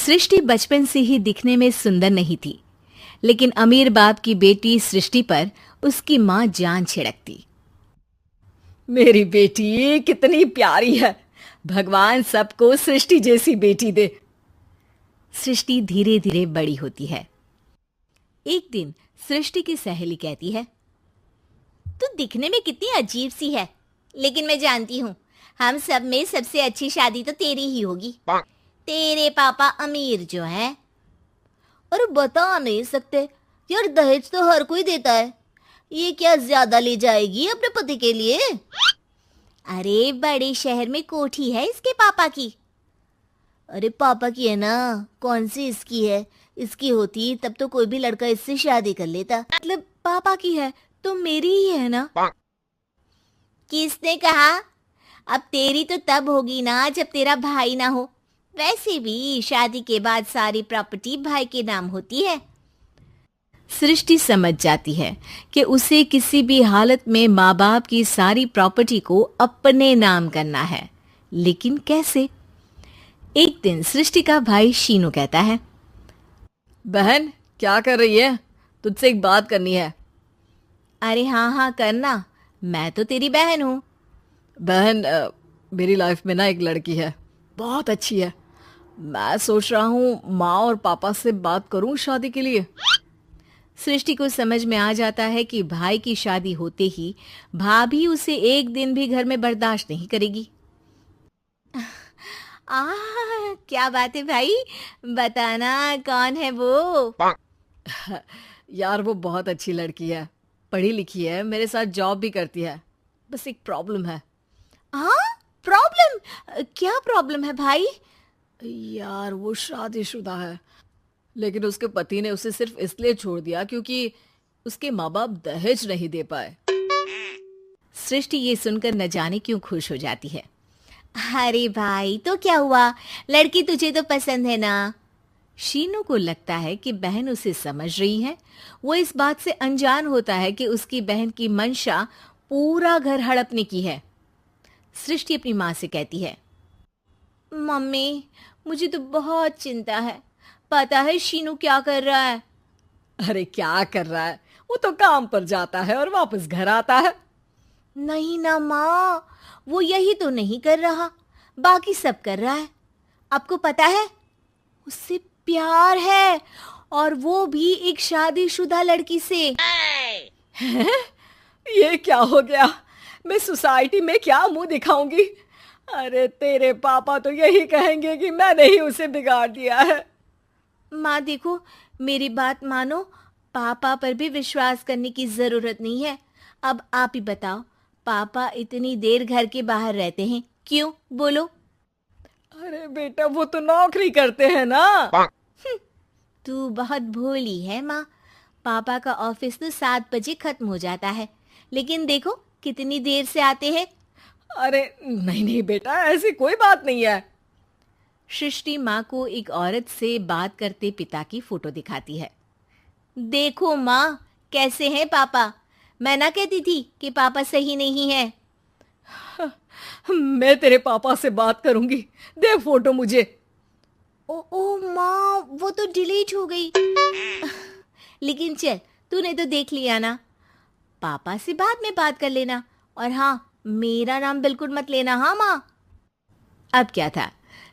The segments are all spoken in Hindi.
सृष्टि बचपन से ही दिखने में सुंदर नहीं थी, लेकिन अमीर बाप की बेटी सृष्टि पर उसकी माँ जान छिड़कती। मेरी बेटी कितनी प्यारी है, भगवान सबको सृष्टि जैसी बेटी दे। सृष्टि धीरे धीरे बड़ी होती है। एक दिन सृष्टि की सहेली कहती है, तू दिखने में कितनी अजीब सी है, लेकिन मैं जानती हूँ हम सब में सबसे अच्छी शादी तो तेरी ही होगी। तेरे पापा अमीर जो है। और बता नहीं सकते यार, दहेज तो हर कोई देता है, ये क्या ज्यादा ले जाएगी अपने पति के लिए? अरे बड़े शहर में कोठी है इसके पापा की। अरे पापा की है ना, कौन सी इसकी है? इसकी होती तब तो कोई भी लड़का इससे शादी कर लेता। मतलब पापा की है तो मेरी ही है ना? किसने कहा? अब तेरी तो तब होगी ना जब तेरा भाई ना हो। वैसे भी शादी के बाद सारी प्रॉपर्टी भाई के नाम होती है। सृष्टि समझ जाती है कि उसे किसी भी हालत में माँ बाप की सारी प्रॉपर्टी को अपने नाम करना है, लेकिन कैसे? एक दिन सृष्टि का भाई शीनू कहता है, बहन क्या कर रही है? तुझसे एक बात करनी है। अरे हाँ हाँ करना, मैं तो तेरी बहन हूँ। बहन मेरी लाइफ में ना एक लड़की है, बहुत अच्छी है। मैं सोच रहा हूँ माँ और पापा से बात करूँ शादी के लिए। सृष्टि को समझ में आ जाता है कि भाई की शादी होते ही भाभी उसे एक दिन भी घर में बर्दाश्त नहीं करेगी। क्या बात है भाई, बताना कौन है वो? यार वो बहुत अच्छी लड़की है, पढ़ी लिखी है, मेरे साथ जॉब भी करती है। बस एक प्रॉब्लम है। हाँ प्रॉब्लम? क्या प्रॉब्लम है भाई? यार वो शादीशुदा है, लेकिन उसके पति ने उसे सिर्फ इसलिए छोड़ दिया क्योंकि उसके माँ बाप दहेज नहीं दे पाए। सृष्टि ये सुनकर न जाने क्यों खुश हो जाती है। अरे भाई तो क्या हुआ, लड़की तुझे तो पसंद है ना? शीनू को लगता है कि बहन उसे समझ रही है। वो इस बात से अनजान होता है कि उसकी बहन की मंशा पूरा घर हड़पने की है। सृष्टि अपनी माँ से कहती है, मम्मी मुझे तो बहुत चिंता है। पता है शीनू क्या कर रहा है? अरे क्या कर रहा है? वो तो काम पर जाता है और वापस घर आता है। नहीं ना माँ, वो यही तो नहीं कर रहा, बाकी सब कर रहा है। आपको पता है उससे प्यार है, और वो भी एक शादीशुदा लड़की से। ये क्या हो गया? मैं सोसाइटी में क्या मुंह दिखाऊंगी? अरे तेरे पापा तो यही कहेंगे कि मैंने ही उसे बिगाड़ दिया है। माँ देखो, मेरी बात मानो, पापा पर भी विश्वास करने की जरूरत नहीं है। अब आप ही बताओ, पापा इतनी देर घर के बाहर रहते हैं क्यों? बोलो। अरे बेटा वो तो नौकरी करते हैं ना। तू बहुत भोली है माँ। पापा का ऑफिस तो 7 बजे खत्म हो जाता है, लेकिन देखो कितनी देर से आते हैं। अरे नहीं नहीं बेटा, ऐसी कोई बात नहीं है। सृष्टि माँ को एक औरत से बात करते पिता की फोटो दिखाती है। देखो माँ कैसे हैं पापा, मैं ना कहती थी कि पापा सही नहीं है। मैं तेरे पापा से बात करूंगी, दे फोटो मुझे। ओ माँ, वो तो डिलीट हो गई। लेकिन चल, तूने तो देख लिया ना। पापा से बाद में बात कर लेना, और हाँ मेरा नाम बिल्कुल मत लेना। हाँ माँ। अब क्या था,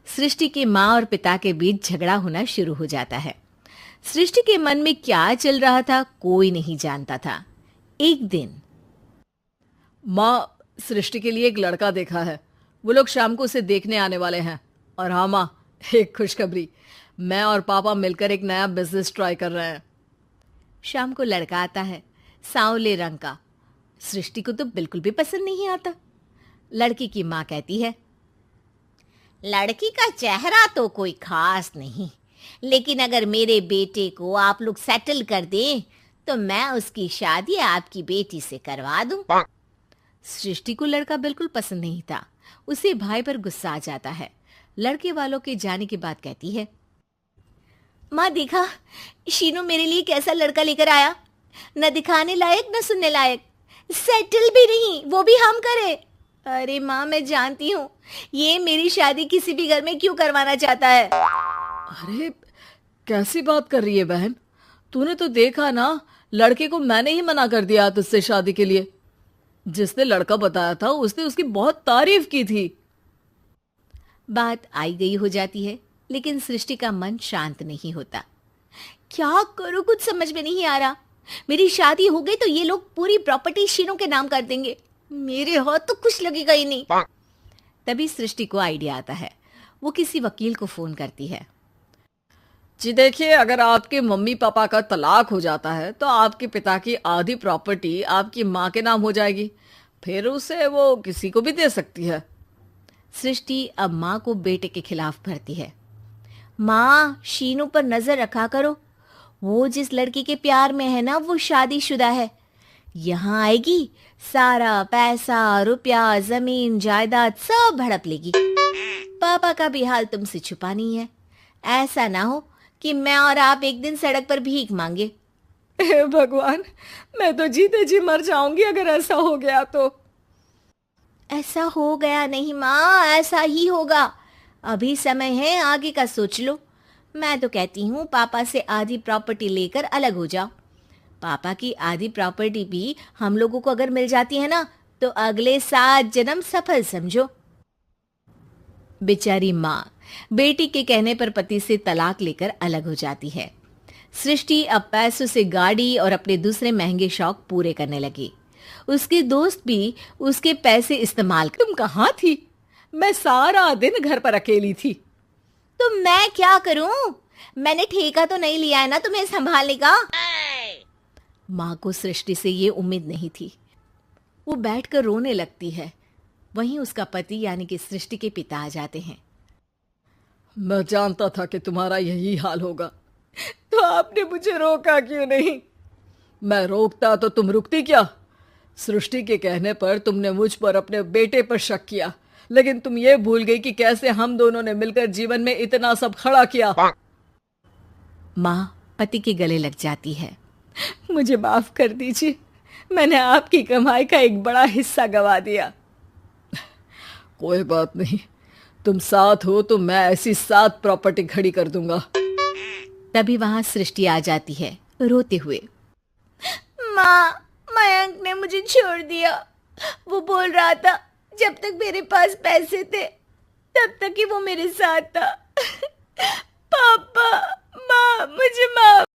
सृष्टि के माँ और पिता के बीच झगड़ा होना शुरू हो जाता है। सृष्टि के मन में क्या चल रहा था कोई नहीं जानता था। एक दिन, माँ सृष्टि के लिए एक लड़का देखा है, वो लोग शाम को उसे देखने आने वाले हैं। और हाँ माँ, एक खुशखबरी, मैं और पापा मिलकर एक नया बिजनेस ट्राई कर रहे हैं। शाम को लड़का आता है, सांवले रंग का। सृष्टि को तो बिल्कुल भी पसंद नहीं आता। लड़की की माँ कहती है, लड़की का चेहरा तो कोई खास नहीं, लेकिन अगर मेरे बेटे को आप लोग सेटल कर दें तो मैं उसकी शादी आपकी बेटी से करवा दूं। सृष्टि को लड़का बिल्कुल पसंद नहीं था। उसे भाई पर गुस्सा आ जाता है। लड़के वालों के जाने के बाद कहती है, माँ देखा शीनू मेरे लिए कैसा लड़का लेकर आया, न दिखाने लायक न सुनने लायक, सेटल भी नहीं, वो भी हम करे। अरे माँ मैं जानती हूँ ये मेरी शादी किसी भी घर में क्यों करवाना चाहता है। अरे, कैसी बात कर रही है बहन? तूने तो देखा ना, लड़के को मैंने ही मना कर दिया तुझसे शादी के लिए। जिसने लड़का बताया था उसने उसकी बहुत तारीफ की थी। बात आई गई हो जाती है, लेकिन सृष्टि का मन शांत नहीं होता। क्या करूं, कुछ समझ में नहीं आ रहा। मेरी शादी हो गई तो ये लोग पूरी प्रॉपर्टी शीनू के नाम कर देंगे। मेरे हाथ तो कुछ लगेगा ही नहीं। तभी सृष्टि को आइडिया आता है। वो किसी वकील को फोन करती है। जी देखिए, अगर आपके मम्मी पापा का तलाक हो जाता है तो आपके पिता की आधी प्रॉपर्टी आपकी माँ के नाम हो जाएगी। फिर उसे वो किसी को भी दे सकती है। सृष्टि अब माँ को बेटे के खिलाफ भरती है। माँ, शीनू पर नजर रखा करो। वो जिस लड़की के प्यार में है ना, वो शादीशुदा है। यहाँ आएगी, सारा पैसा, रुपया, जमीन, जायदाद सब हड़प लेगी। पापा का भी हाल तुमसे छुपा नहीं है। ऐसा ना हो कि मैं और आप एक दिन सड़क पर भीख मांगे। हे भगवान, मैं तो जीते जी मर जाऊंगी अगर ऐसा हो गया तो। ऐसा हो गया नहीं माँ, ऐसा ही होगा। अभी समय है, आगे का सोच लो। मैं तो कहती हूँ पापा से आधी प्रॉपर्टी लेकर अलग हो जाओ। पापा की आधी प्रॉपर्टी भी हम लोगों को अगर मिल जाती है ना, तो अगले 7 जन्म सफल समझो। बेचारी माँ बेटी के कहने पर पति से तलाक लेकर अलग हो जाती है। सृष्टि अब पैसों से गाड़ी और अपने दूसरे महंगे शौक पूरे करने लगी। उसके दोस्त भी उसके पैसे इस्तेमाल तुम कहाँ थी? मैं सारा दिन घर पर अकेली थी। तो मैं क्या करूं? मैंने ठेका तो नहीं लिया है ना तुम्हें संभालने का। माँ को सृष्टि से ये उम्मीद नहीं थी। वो बैठकर रोने लगती है। वहीं उसका पति यानी कि सृष्टि के पिता आ जाते हैं। मैं जानता था कि तुम्हारा यही हाल होगा, तो आपने मुझे रोका क्यों नहीं? मैं रोकता तो तुम रुकती क्या? सृष्टि के कहने पर तुमने मुझ पर अपने बेटे पर शक किया, लेकिन तुम ये भूल गई कि कैसे हम दोनों ने मिलकर जीवन में इतना सब खड़ा किया। माँ पति के गले लग जाती है। मुझे माफ कर दीजिए, मैंने आपकी कमाई का एक बड़ा हिस्सा गवा दिया। कोई बात नहीं, तुम साथ हो तो मैं ऐसी 7 प्रॉपर्टी खड़ी कर दूंगा। तभी वहां सृष्टि आ जाती है रोते हुए। माँ, मयंक ने मुझे छोड़ दिया। वो बोल रहा था जब तक मेरे पास पैसे थे तब तक ही वो मेरे साथ था। पापा, माँ, मुझे माफ